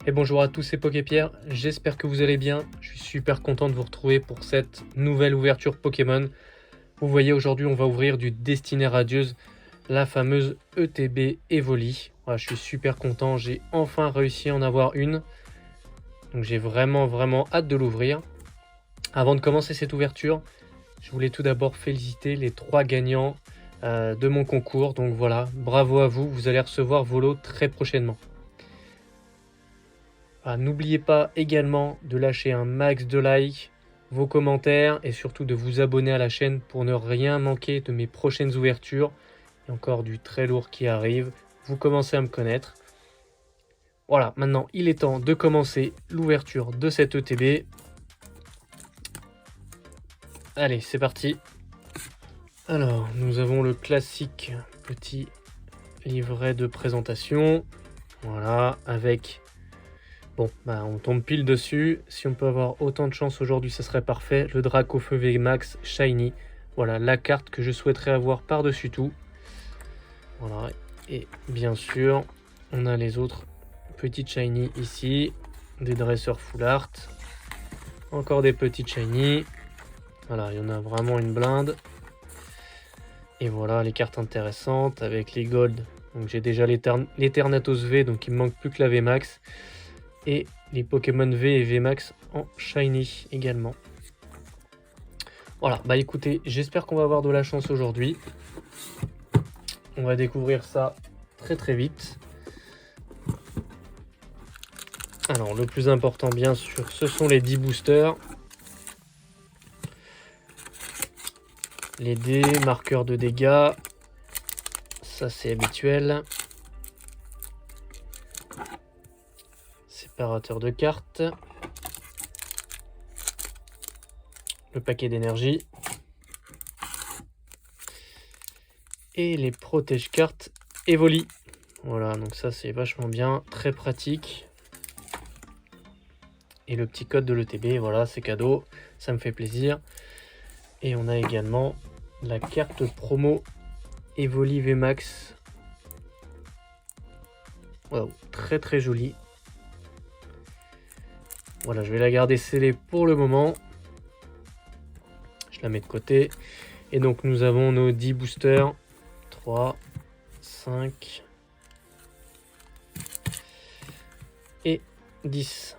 Et bonjour à tous, c'est Poképierre, j'espère que vous allez bien. Je suis super content de vous retrouver pour cette nouvelle ouverture Pokémon. Vous voyez, aujourd'hui on va ouvrir du Destinée Radieuse, la fameuse ETB Evoli. Voilà, je suis super content, j'ai enfin réussi à en avoir une. Donc j'ai vraiment hâte de l'ouvrir. Avant de commencer cette ouverture, je voulais tout d'abord féliciter les 3 gagnants de mon concours. Donc voilà, bravo à vous, vous allez recevoir vos lots très prochainement. N'oubliez pas également de lâcher un max de likes, vos commentaires et surtout de vous abonner à la chaîne pour ne rien manquer de mes prochaines ouvertures. Il y a encore du très lourd qui arrive, vous commencez à me connaître. Voilà, maintenant il est temps de commencer l'ouverture de cette ETB. Allez, c'est parti. Alors, nous avons le classique petit livret de présentation. Voilà, avec... Bon, on tombe pile dessus. Si on peut avoir autant de chance aujourd'hui, ça serait parfait. Le Dracofeu VMAX Shiny. Voilà, la carte que je souhaiterais avoir par-dessus tout. Voilà, et bien sûr, on a les autres petites Shiny ici. Des dresseurs full art. Encore des petites Shiny. Voilà, il y en a vraiment une blinde. Et voilà, les cartes intéressantes avec les Gold. Donc j'ai déjà l'Eternatus V, donc il me manque plus que la VMAX. Et les Pokémon V et VMAX en Shiny également. Voilà, écoutez, j'espère qu'on va avoir de la chance aujourd'hui. On va découvrir ça très vite. Alors, le plus important, bien sûr, ce sont les 10 boosters. Les dés, marqueurs de dégâts. Ça, c'est habituel. Séparateur de cartes. Le paquet d'énergie. Et les protège-cartes Evoli. Voilà, donc ça c'est vachement bien, très pratique. Et le petit code de l'ETB, voilà, c'est cadeau, ça me fait plaisir. Et on a également la carte promo Evoli VMAX. Waouh, très jolie. Voilà, je vais la garder scellée pour le moment. Je la mets de côté. Et donc nous avons nos 10 boosters. 3, 5 et 10.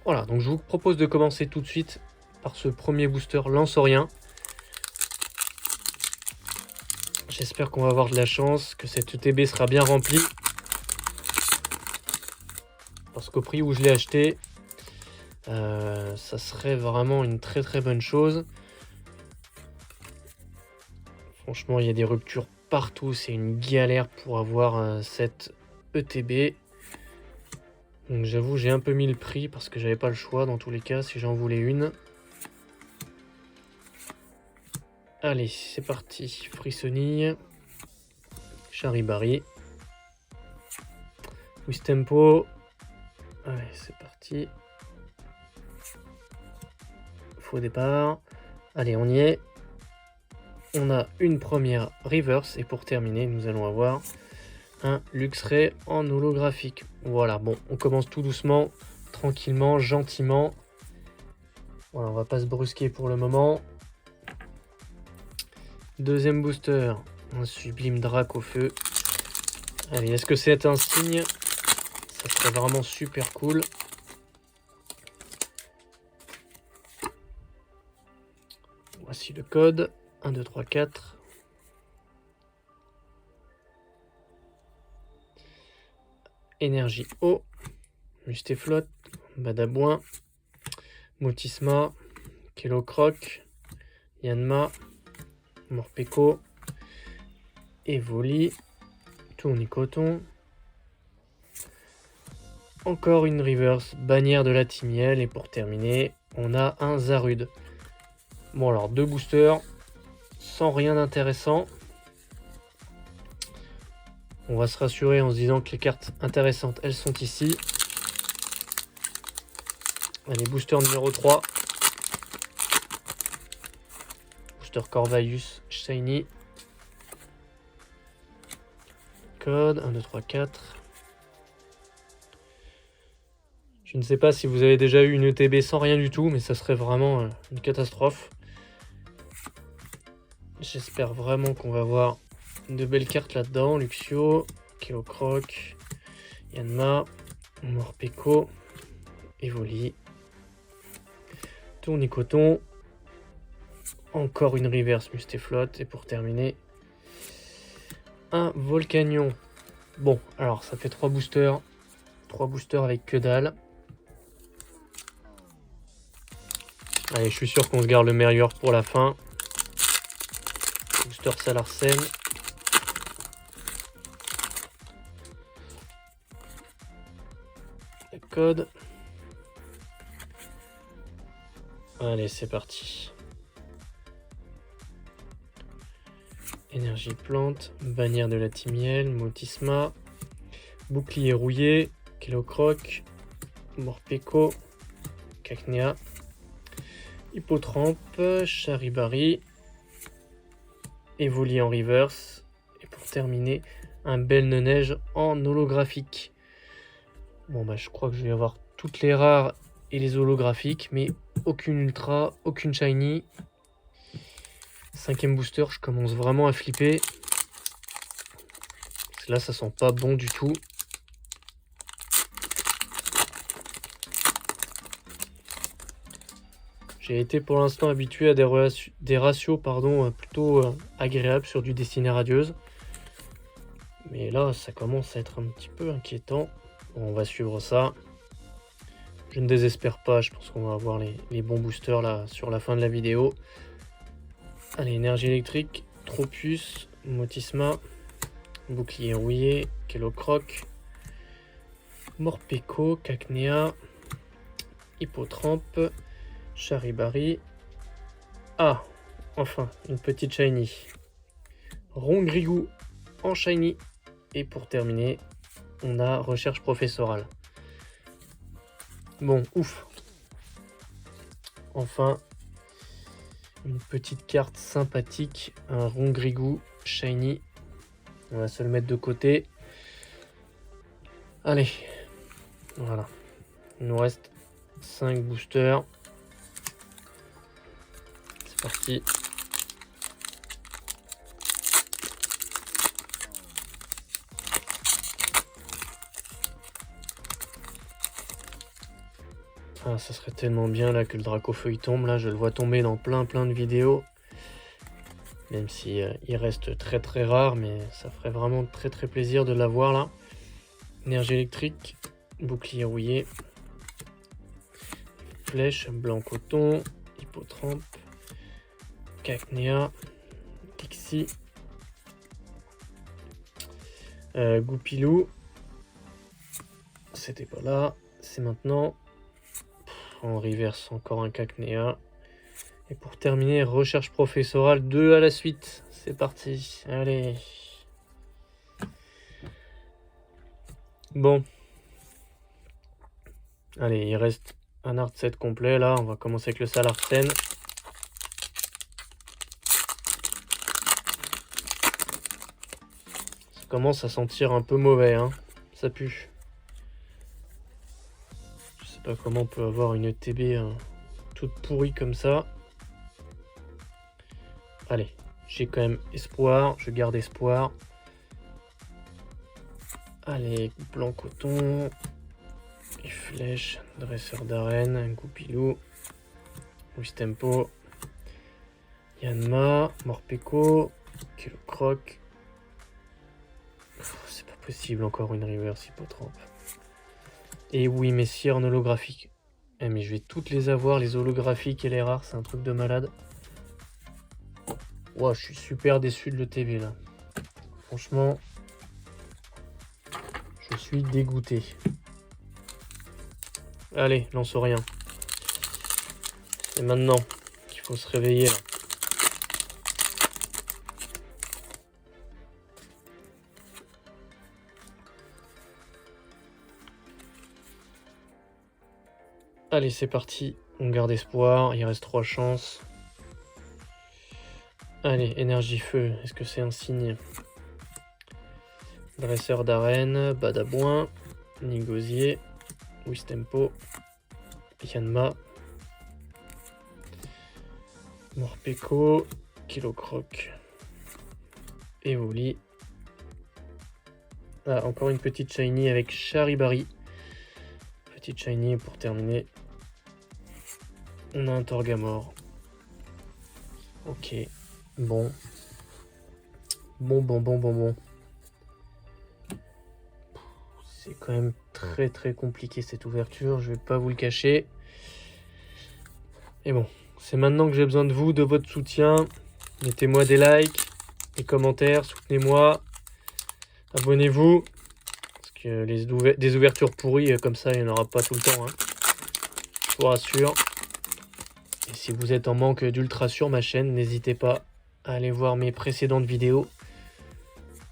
Voilà, donc je vous propose de commencer tout de suite par ce premier booster Lanceorien. J'espère qu'on va avoir de la chance, que cette ETB sera bien remplie. Parce qu'au prix où je l'ai acheté, ça serait vraiment une très bonne chose. Franchement, il y a des ruptures partout, c'est une galère pour avoir cette ETB. Donc j'avoue, j'ai un peu mis le prix parce que j'avais pas le choix dans tous les cas si j'en voulais une. Allez, c'est parti. Frissonille, Charibari, Wistempo. Allez, c'est parti. Faux départ. Allez, on y est. On a une première reverse et pour terminer, nous allons avoir un Luxray en holographique. Voilà, bon, on commence tout doucement, tranquillement, gentiment. Voilà, on va pas se brusquer pour le moment. Deuxième booster, un sublime Dracofeu. Allez, est-ce que c'est un signe? Ça serait vraiment super cool. Voici le code. 1, 2, 3, 4. Énergie eau. Mustaflot. Badabouin. Motisma. Kellocroc. Yanma. Morpeko. Evoli. Tournicoton. Encore une reverse. Bannière de la Timiel. Et pour terminer, on a un Zarude. Bon alors, 2 boosters. Sans rien d'intéressant. On va se rassurer en se disant que les cartes intéressantes, elles sont ici. Allez, booster numéro 3. Booster Corvalius Shiny. Code 1, 2, 3, 4. Je ne sais pas si vous avez déjà eu une ETB sans rien du tout, mais ça serait vraiment une catastrophe. J'espère vraiment qu'on va avoir de belles cartes là-dedans. Luxio, Kelocroc, Yanma, Morpeko, Evoli, Tournicoton, encore une reverse Mustaflot, et pour terminer, un Volcanion. Bon, alors ça fait 3 boosters. 3 boosters avec que dalle. Allez, je suis sûr qu'on se garde le meilleur pour la fin. Booster Salarsen. Le code. Allez, c'est parti. Énergie plante, bannière de la Timiel, Motisma, bouclier rouillé, Kelocroc, Morpeko, Cacnea, Hippotrampe, Charibari, Evoli en reverse, et pour terminer, un bel neige en holographique. Bon bah je crois que je vais avoir toutes les rares et les holographiques, mais aucune ultra, aucune shiny. 5e booster, je commence vraiment à flipper. Là, ça sent pas bon du tout. J'ai été pour l'instant habitué à des ratios plutôt agréables sur du Destiné Radieuse. Mais là, ça commence à être un petit peu inquiétant. Bon, on va suivre ça. Je ne désespère pas, je pense qu'on va avoir les bons boosters là sur la fin de la vidéo. Allez, énergie électrique, Tropius, Motisma, bouclier rouillé, Kelocroc, Morpeko, Cacnea, Hippotrampe, Charibari. Ah, enfin, une petite shiny. Rongrigou en shiny. Et pour terminer, on a recherche professorale. Bon, ouf. Enfin, une petite carte sympathique, un Rongrigou shiny. On va se le mettre de côté. Allez, voilà. Il nous reste 5 boosters. C'est parti. Ah, ça serait tellement bien là que le Dracofeuille tombe. Là, je le vois tomber dans plein de vidéos. Même si il reste très rare, mais ça ferait vraiment très plaisir de l'avoir là. Énergie électrique, bouclier rouillé, flèche, blanc coton, Hippotrampe, Cacnea, Dixie, Goupilou. C'était pas là, c'est maintenant. En reverse, encore un Cacnea. Et pour terminer, recherche professorale 2 à la suite. C'est parti. Allez. Bon. Allez, il reste un art set complet là. On va commencer avec le Salarsen. Ça commence à sentir un peu mauvais, hein. Ça pue. Je sais pas comment on peut avoir une ETB toute pourrie comme ça. Allez, j'ai quand même espoir, je garde espoir. Allez, blanc coton, et flèche, dresseur d'arène, Goupilou, Wistempo, Yanma, Morpeko, Kelocroc. C'est pas possible, encore une reverse Hippotrampe. Et oui, messieurs en holographique. Eh, mais je vais toutes les avoir, les holographiques et les rares, c'est un truc de malade. Wow, je suis super déçu de l'ETB là. Franchement, je suis dégoûté. Allez, lance rien. C'est maintenant qu'il faut se réveiller là. Allez, c'est parti. On garde espoir. Il reste 3 chances. Allez, énergie feu. Est-ce que c'est un signe? Dresseur d'arène, Badabouin, Nigosier, Wistempo, Yanma, Morpeko, Kilocroc, Evoli. Ah, encore une petite shiny avec Charibari. Petite shiny pour terminer. On a un Torgamore. Ok, bon. Bon. C'est quand même très compliqué cette ouverture, je vais pas vous le cacher. Et bon, c'est maintenant que j'ai besoin de vous, de votre soutien. Mettez-moi des likes, des commentaires, soutenez-moi. Abonnez-vous. Parce que des ouvertures pourries comme ça, il n'y en aura pas tout le temps. Hein. Je vous rassure. Et si vous êtes en manque d'ultra sur ma chaîne, n'hésitez pas à aller voir mes précédentes vidéos.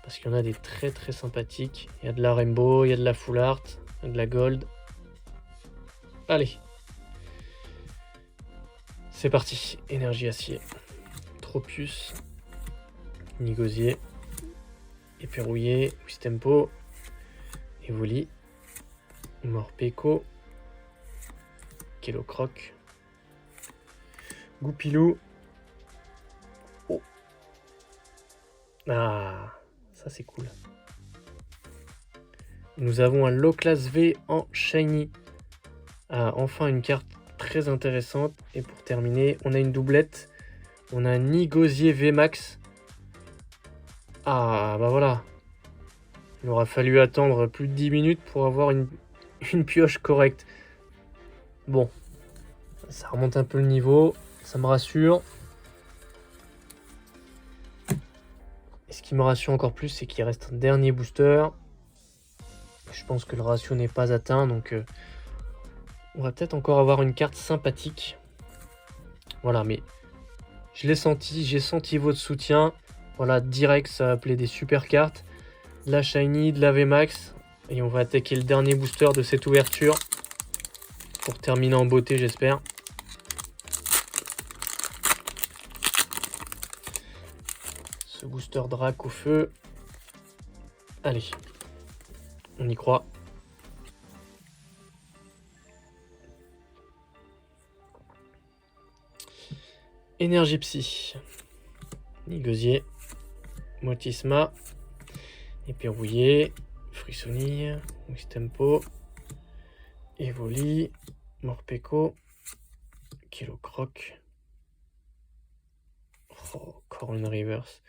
Parce qu'il y en a des très sympathiques. Il y a de la Rainbow, il y a de la Full Art, il y a de la Gold. Allez. C'est parti. Énergie acier. Tropius. Nigosier. Éperrouillé. Wistempo. Evoli. Morpeko. Kilocroc. Goupilou. Oh. Ah. Ça c'est cool. Nous avons un Low-Class V en Shiny. Ah, enfin une carte très intéressante. Et pour terminer, on a une doublette. On a un Nigosier VMAX. Ah bah voilà. Il aura fallu attendre plus de 10 minutes pour avoir une pioche correcte. Bon. Ça remonte un peu le niveau. Ça me rassure. Et ce qui me rassure encore plus, c'est qu'il reste un dernier booster. Je pense que le ratio n'est pas atteint, donc on va peut-être encore avoir une carte sympathique. Voilà, mais je l'ai senti, j'ai senti votre soutien. Voilà, direct, ça a appelé des super cartes. De la Shiny, de la VMAX. Et on va attaquer le dernier booster de cette ouverture. Pour terminer en beauté, j'espère. Ce booster Drac au feu. Allez, on y croit. Énergie Psy. Nigosier. Motisma. Éperrouillé. Frissonille. Wistempo. Evoli. Morpeko. Kilocroc. Oh, encore une reverse.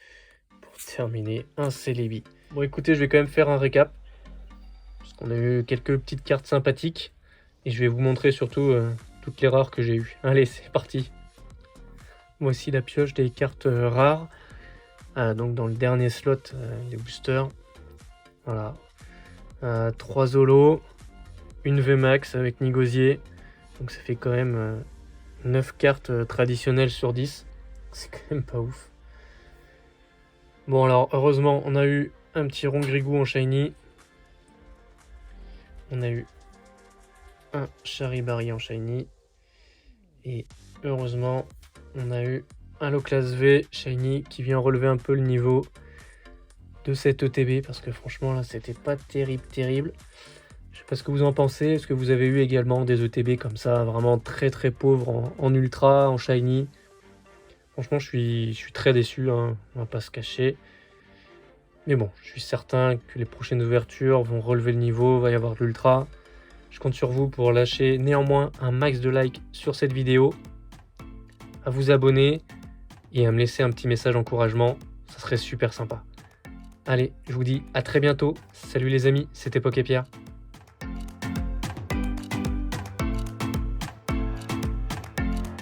Pour terminer, un Celebi. Bon écoutez, je vais quand même faire un récap. Parce qu'on a eu quelques petites cartes sympathiques. Et je vais vous montrer surtout toutes les rares que j'ai eues. Allez, c'est parti. Voici la pioche des cartes rares. Donc dans le dernier slot, les boosters. Voilà. 3 Zolo. Une VMAX avec Nigosier. Donc ça fait quand même 9 cartes traditionnelles sur 10. C'est quand même pas ouf. Bon alors heureusement on a eu un petit Rongrigou en Shiny. On a eu un Charibari en Shiny. Et heureusement on a eu un Low-Class V Shiny qui vient relever un peu le niveau de cette ETB. Parce que franchement là c'était pas terrible. Je sais pas ce que vous en pensez. Est-ce que vous avez eu également des ETB comme ça vraiment très pauvres en ultra, en Shiny? Franchement, je suis très déçu, hein, on va pas se cacher. Mais bon, je suis certain que les prochaines ouvertures vont relever le niveau, va y avoir de l'ultra. Je compte sur vous pour lâcher néanmoins un max de likes sur cette vidéo, à vous abonner et à me laisser un petit message d'encouragement, ça serait super sympa. Allez, je vous dis à très bientôt. Salut les amis, c'était Poképierre.